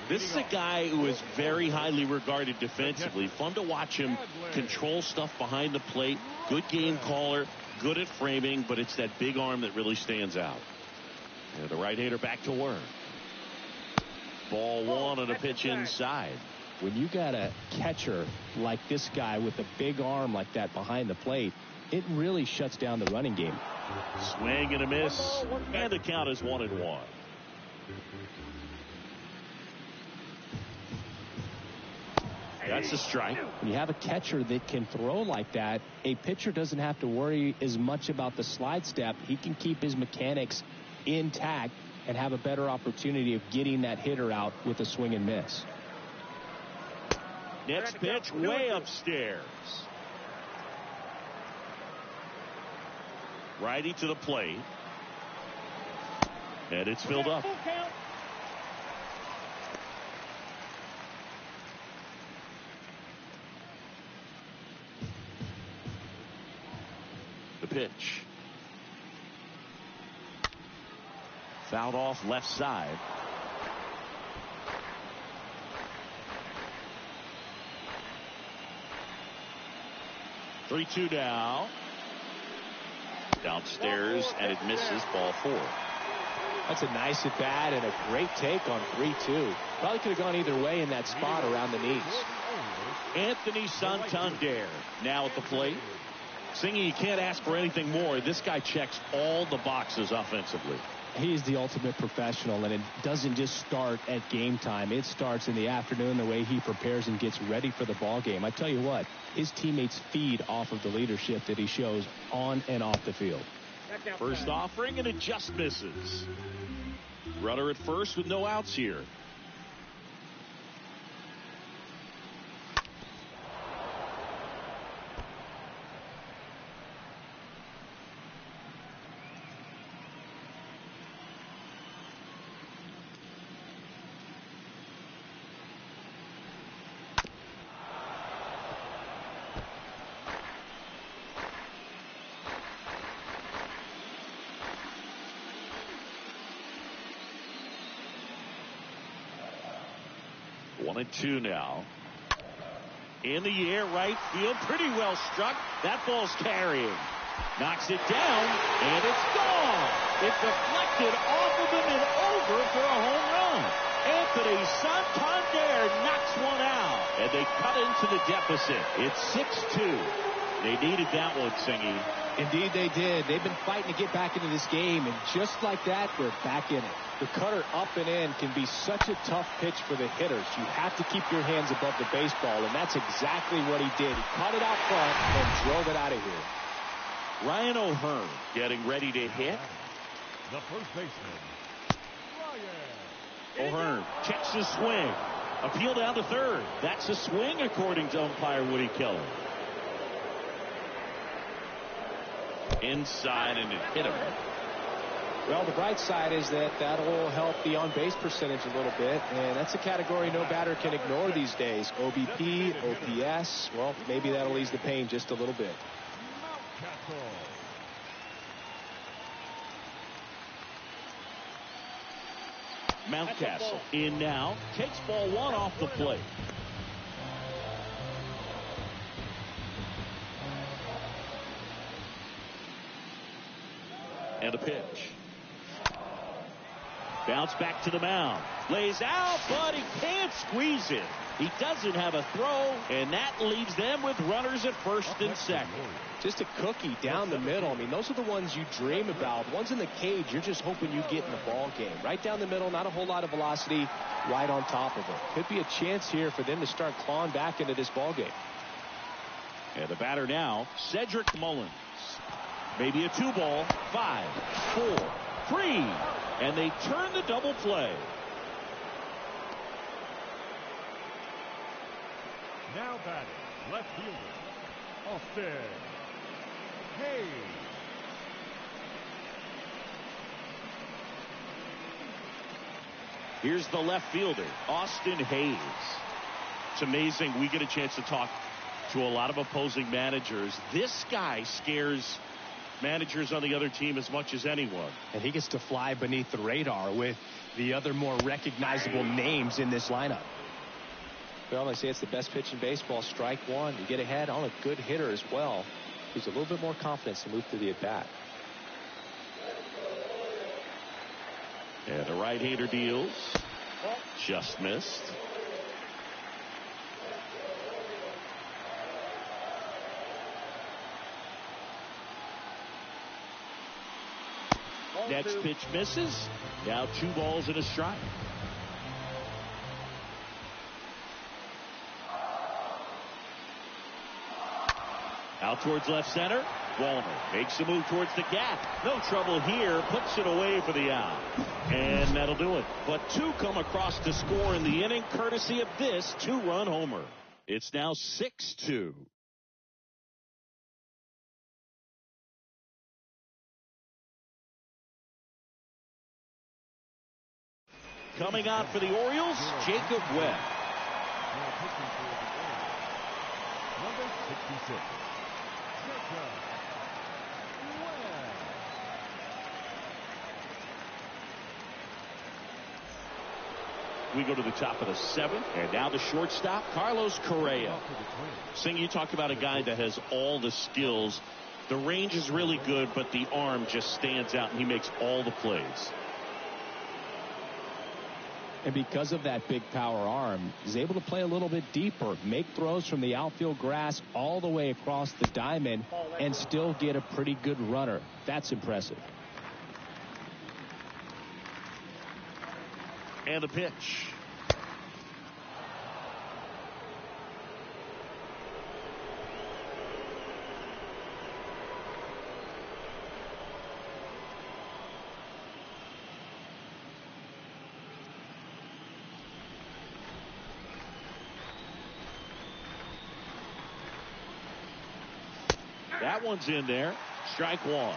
This is a guy who is very highly regarded defensively. Fun to watch him control stuff behind the plate. Good game caller, good at framing, but it's that big arm that really stands out. And the right-hander back to work. Ball 1 on a pitch inside. When you got a catcher like this guy with a big arm like that behind the plate, it really shuts down the running game. Swing and a miss, and the count is 1-1. That's a strike. When you have a catcher that can throw like that, a pitcher doesn't have to worry as much about the slide step. He can keep his mechanics intact and have a better opportunity of getting that hitter out with a swing and miss. Next pitch, way upstairs. Righty to the plate. And it's filled up. The pitch. Fouled off left side. Three-two now. Downstairs, and it misses. Ball 4. That's a nice at bat and a great take on 3-2. Probably could have gone either way in that spot around the knees. Anthony Santander now at the plate. Singy, you can't ask for anything more. This guy checks all the boxes offensively. He is the ultimate professional, and it doesn't just start at game time. It starts in the afternoon, the way he prepares and gets ready for the ball game. I tell you what, his teammates feed off of the leadership that he shows on and off the field. First offering, and it just misses. Runner at first with no outs here. One and two now. In the air, right field, pretty well struck. That ball's carrying. Knocks it down, and it's gone. It deflected off of him and over for a home run. Anthony Santander knocks one out, and they cut into the deficit. It's 6-2. They needed that one, Singy. Indeed they did. They've been fighting to get back into this game, and just like that, they're back in it. The cutter up and in can be such a tough pitch for the hitters. You have to keep your hands above the baseball, and that's exactly what he did. He caught it out front and drove it out of here. Ryan O'Hearn getting ready to hit. The first baseman, O'Hearn checks his swing. Appeal down to third. That's a swing, according to umpire Woody Keller. Inside, and it hit him. Well, the bright side is that will help the on-base percentage a little bit, and that's a category no batter can ignore these days. OBP, OPS, well, maybe that'll ease the pain just a little bit. Mountcastle in now, takes ball one off the plate. And a pitch. Bounce back to the mound. Lays out, but he can't squeeze it. He doesn't have a throw, and that leaves them with runners at first and second. Just a cookie down the middle. I mean, those are the ones you dream about. Ones in the cage, you're just hoping you get in the ball game. Right down the middle, not a whole lot of velocity, right on top of it. Could be a chance here for them to start clawing back into this ball game. And the batter now, Cedric Mullins. Maybe a 2-ball, 5, 4, 3, and they turn the double play. Now batting, left fielder, Austin Hayes. Here's the left fielder, Austin Hayes. It's amazing we get a chance to talk to a lot of opposing managers. This guy scares managers on the other team as much as anyone. And he gets to fly beneath the radar with the other more recognizable names in this lineup. Well, I say it's the best pitch in baseball. Strike one. You get ahead on a good hitter as well. Gives a little bit more confidence to move through the at-bat. And a right-hander deals. Just missed. Next pitch misses. Now 2 balls and a strike. Out towards left center. Wallner makes a move towards the gap. No trouble here. Puts it away for the out. And that'll do it. But 2 come across to score in the inning, courtesy of this 2-run homer. It's now 6-2. Coming on for the Orioles, Jacob Webb. Now pitching for the Orioles, number 66, Jacob Webb. We go to the top of the 7th, and now the shortstop, Carlos Correa. Sing, you talk about a guy that has all the skills. The range is really good, but the arm just stands out, and he makes all the plays. And because of that big power arm, he's able to play a little bit deeper, make throws from the outfield grass all the way across the diamond, and still get a pretty good runner. That's impressive. And a pitch. That one's in there. Strike 1.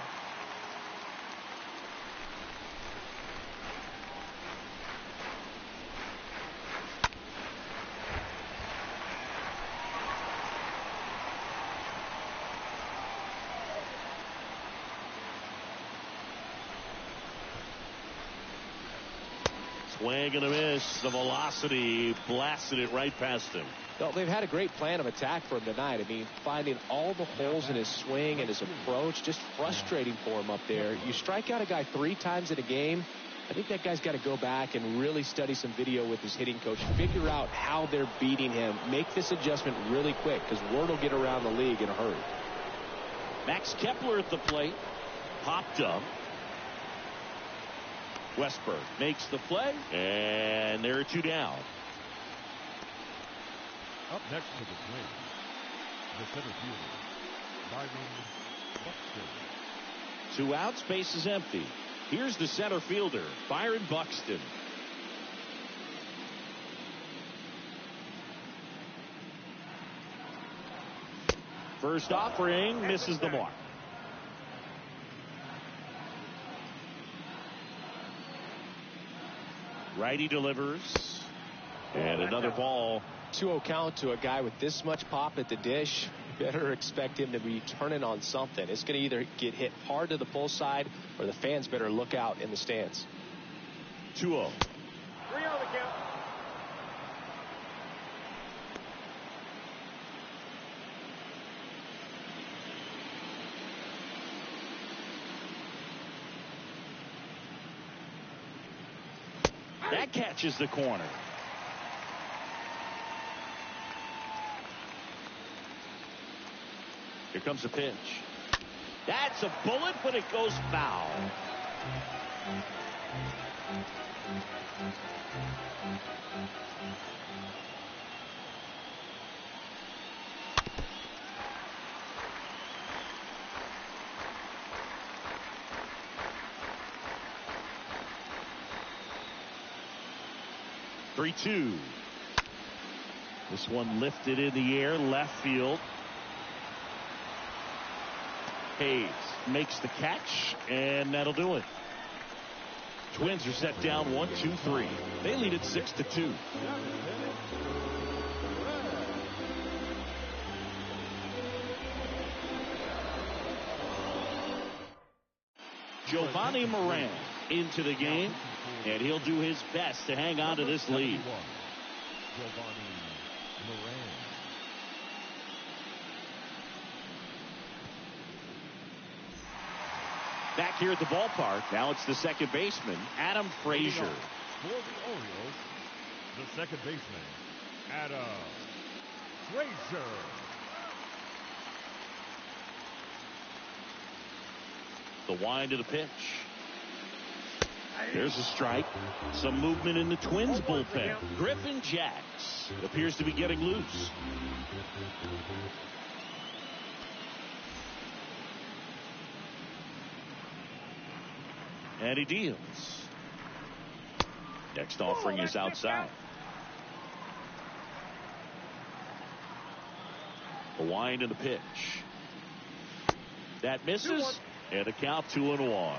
Swing and a miss. The velocity blasted it right past him. Well, they've had a great plan of attack for him tonight. I mean, finding all the holes in his swing and his approach, just frustrating for him up there. You strike out a guy 3 times in a game, I think that guy's got to go back and really study some video with his hitting coach, figure out how they're beating him, make this adjustment really quick, because word will get around the league in a hurry. Max Kepler at the plate. Popped up. Westberg makes the play, and there are 2 down. Up next to the Twins, the center fielder, Byron Buxton. 2 outs, base is empty. Here's the center fielder, Byron Buxton. First offering misses the mark. Righty delivers. And another ball. 2-0 count to a guy with this much pop at the dish. Better expect him to be turning on something. It's going to either get hit hard to the pull side, or the fans better look out in the stands. 2-0. 3-0 the count. That catches the corner. Here comes a pitch. That's a bullet, but it goes foul. Three-two. This one lifted in the air, left field. Hayes makes the catch, and that'll do it. Twins are set down 1-2-3. They lead it 6-2. Giovanni Moran into the game, and he'll do his best to hang on to this lead. Giovanni Moran. Back here at the ballpark, now it's the second baseman, Adam Frazier. For the Orioles, the second baseman, Adam Frazier. The wind of the pitch. There's a strike. Some movement in the Twins bullpen. Griffin Jacks appears to be getting loose. And he deals. Next offering is outside. The wind of the pitch. That misses. And a count 2-1.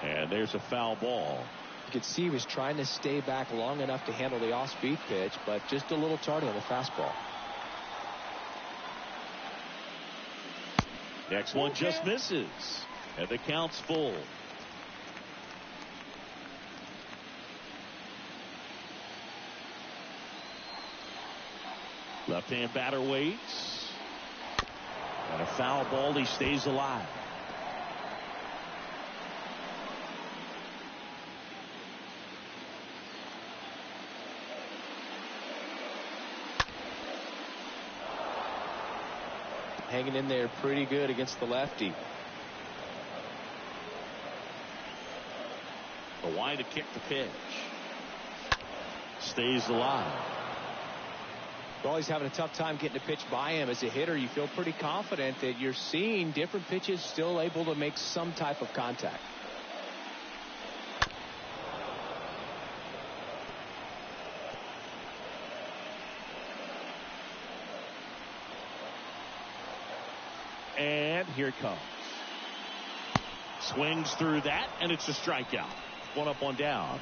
And there's a foul ball. You could see he was trying to stay back long enough to handle the off-speed pitch, but just a little tardy on the fastball. Next one just misses. And the count's full. Left-hand batter waits. And a foul ball. He stays alive. Hanging in there pretty good against the lefty. The wind to kick the pitch. Stays alive. You're always having a tough time getting a pitch by him. As a hitter, you feel pretty confident that you're seeing different pitches still able to make some type of contact. And here it comes. Swings through that, and it's a strikeout. One up, one down.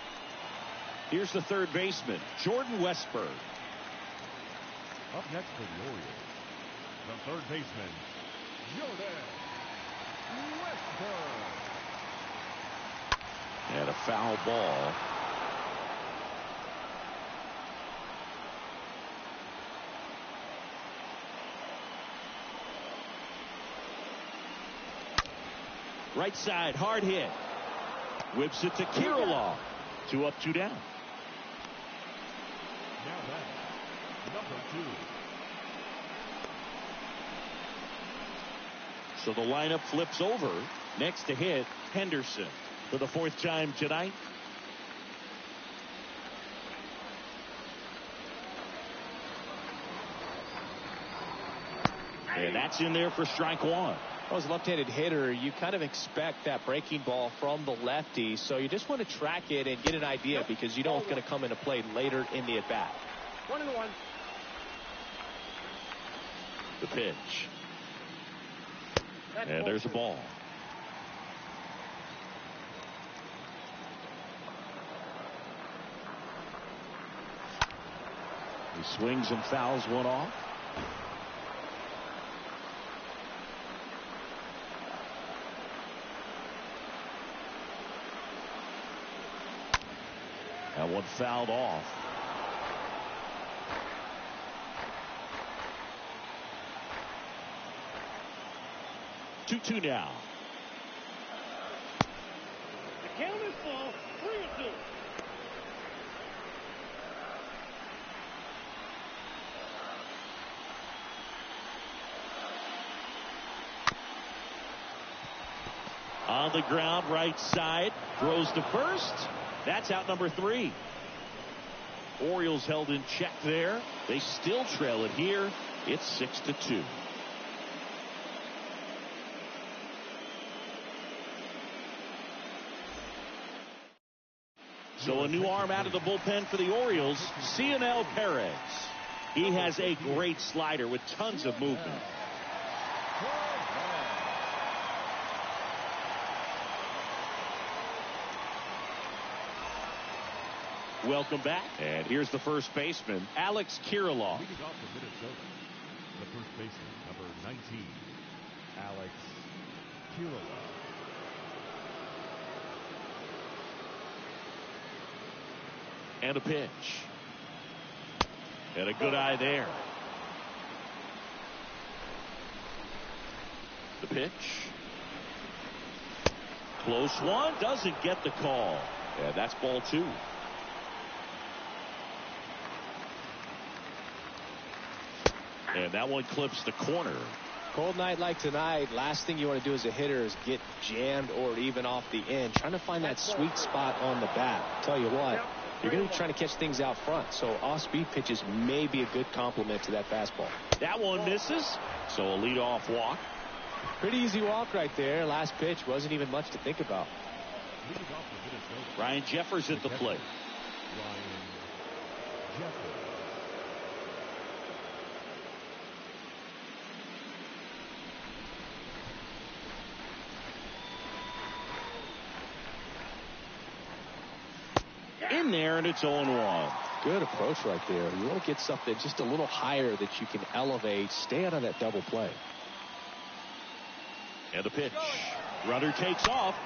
Here's the third baseman, Jordan Westburg. Up next for the Orioles, the third baseman, Jordan Westburg. And a foul ball. Right side, hard hit. Whips it to Kirilloff. 2 up, 2 down. Now back, number 2. So the lineup flips over. Next to hit, Henderson for the 4th time tonight. And that's in there for strike one. Well, as a left-handed hitter, you kind of expect that breaking ball from the lefty, so you just want to track it and get an idea because you know it's going to come into play later in the at-bat. 1-1. The pitch. And there's a ball. He swings and fouls one off. That one fouled off. Two now. The count is full. 3-2. On the ground, right side, throws to first. That's out number 3. Orioles held in check there. They still trail it here. It's 6-2. So a new arm out of the bullpen for the Orioles, Cionel Perez. He has a great slider with tons of movement. Welcome back. And here's the first baseman, Alex Kirilloff. Leading off for Minnesota, the first baseman, number 19, Alex Kirilloff. And a pitch. And a good eye there. The pitch. Close one. Doesn't get the call. And that's ball 2. And that one clips the corner. Cold night like tonight, last thing you want to do as a hitter is get jammed or even off the end. Trying to find that sweet spot on the bat. Tell you what, you're going to be trying to catch things out front. So off-speed pitches may be a good complement to that fastball. That one misses. So a leadoff walk. Pretty easy walk right there. Last pitch wasn't even much to think about. Leading off for Minnesota, Ryan Jeffers at the plate. Ryan Jeffers. In there, and it's 0-1. Good approach right there. You want to get something just a little higher that you can elevate. Stay out of that double play. And the pitch. Runner takes off.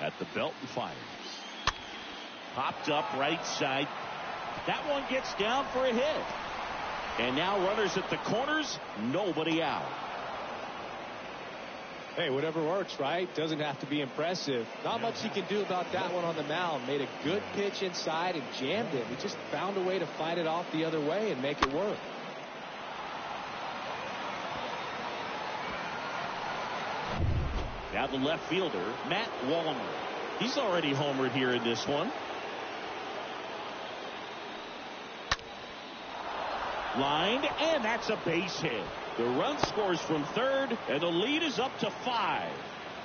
At the belt and fires. Popped up right side. That one gets down for a hit. And now runners at the corners, nobody out. Hey, whatever works, right? Doesn't have to be impressive. Not much he can do about that one on the mound. Made a good pitch inside and jammed it. He just found a way to fight it off the other way and make it work. Now the left fielder, Matt Wallner. He's already homered here in this one. Lined, and that's a base hit. The run scores from third, and the lead is up to 5.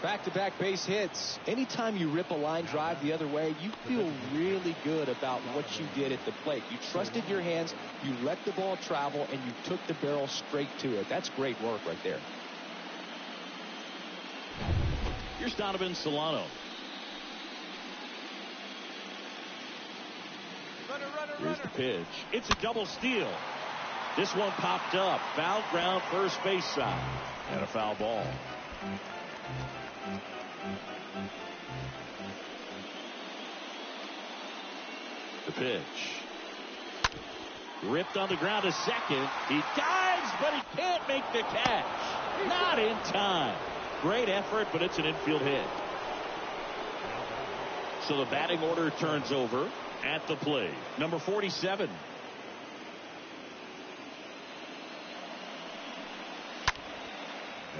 Back-to-back base hits. Anytime you rip a line drive the other way, you feel really good about what you did at the plate. You trusted your hands, you let the ball travel, and you took the barrel straight to it. That's great work right there. Here's Donovan Solano. Here's the pitch. It's a double steal. This one popped up. Foul ground, first base side. And a foul ball. The pitch. Ripped on the ground to second. He dives, but he can't make the catch. Not in time. Great effort, but it's an infield hit. So the batting order turns over at the plate. Number 47.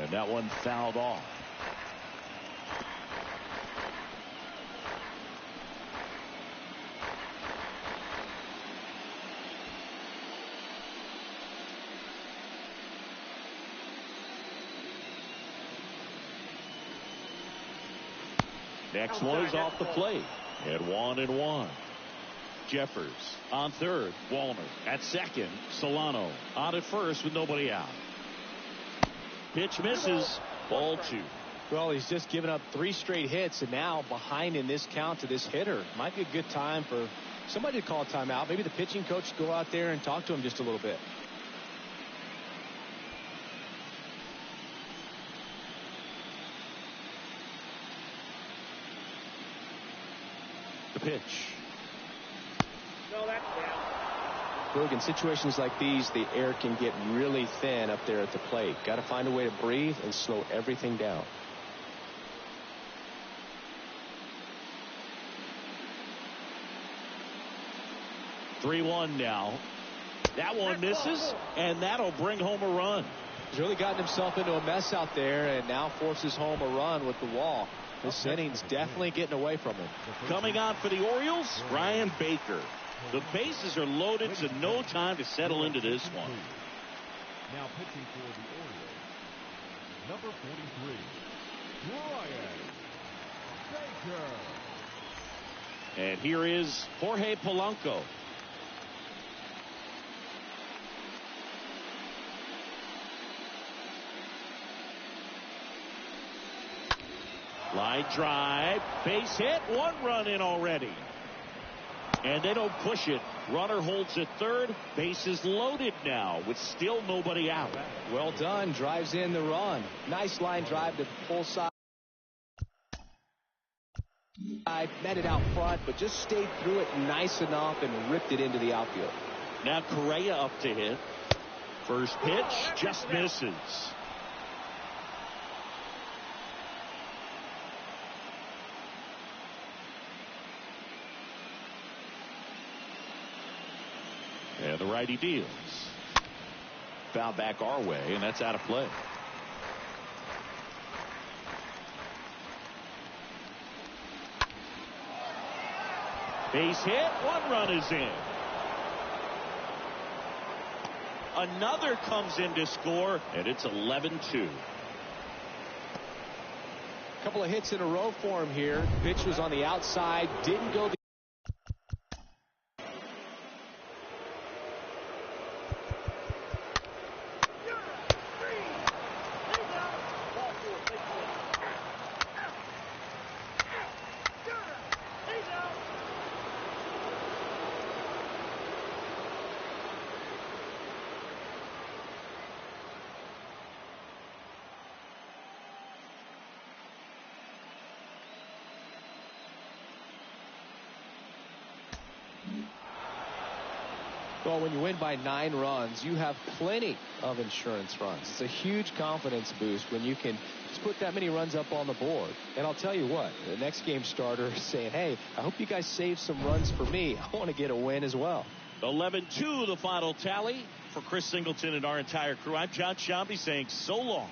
And that one fouled off. Next one is off the plate. At 1-1. Jeffers on third. Wallner at second. Solano on at first with nobody out. Pitch misses. Ball 2. Well, he's just given up 3 straight hits, and now behind in this count to this hitter. Might be a good time for somebody to call a timeout. Maybe the pitching coach go out there and talk to him just a little bit. The pitch. No, that's down. Look, in situations like these, the air can get really thin up there at the plate. Got to find a way to breathe and slow everything down. (3-1) now. That one misses, and that'll bring home a run. He's really gotten himself into a mess out there and now forces home a run with the walk. This inning's definitely getting away from him. Coming on for the Orioles, Ryan Baker. The bases are loaded, so no time to settle into this one. Now pitching for the Orioles, number 43, Ryan Baker. And here is Jorge Polanco. Line drive, base hit, 1 run in already. And they don't push it. Runner holds at third. Bases loaded now with still nobody out. Well done. Drives in the run. Nice line drive to full side. Met it out front, but just stayed through it nice enough and ripped it into the outfield. Now Correa up to hit. First pitch just misses. And the righty deals. Foul back our way, and that's out of play. Base hit, 1 run is in. Another comes in to score, and it's 11-2. Couple of hits in a row for him here. Pitch was on the outside, didn't go the Well, when you win by 9 runs, you have plenty of insurance runs. It's a huge confidence boost when you can just put that many runs up on the board. And I'll tell you what, the next game starter is saying, hey, I hope you guys save some runs for me. I want to get a win as well. 11-2 the final tally. For Chris Singleton and our entire crew, I'm John Shambi saying so long.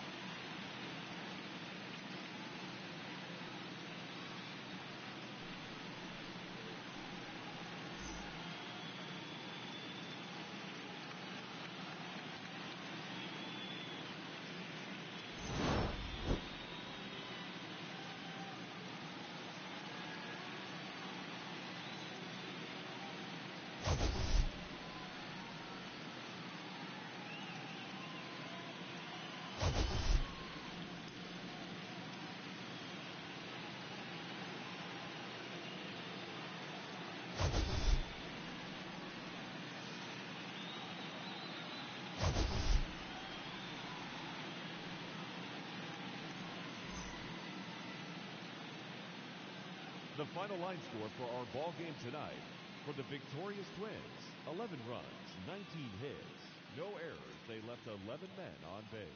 The final line score for our ball game tonight: for the victorious Twins, 11 runs, 19 hits, no errors. They left 11 men on base.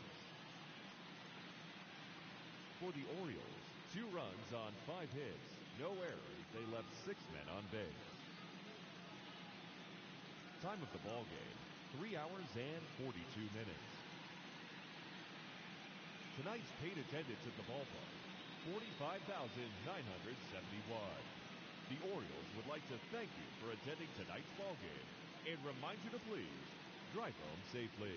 For the Orioles, 2 runs on 5 hits, no errors. They left 6 men on base. Time of the ball game: 3 hours and 42 minutes. Tonight's paid attendance at the ballpark: 45,971. The Orioles would like to thank you for attending tonight's ball game and remind you to please drive home safely.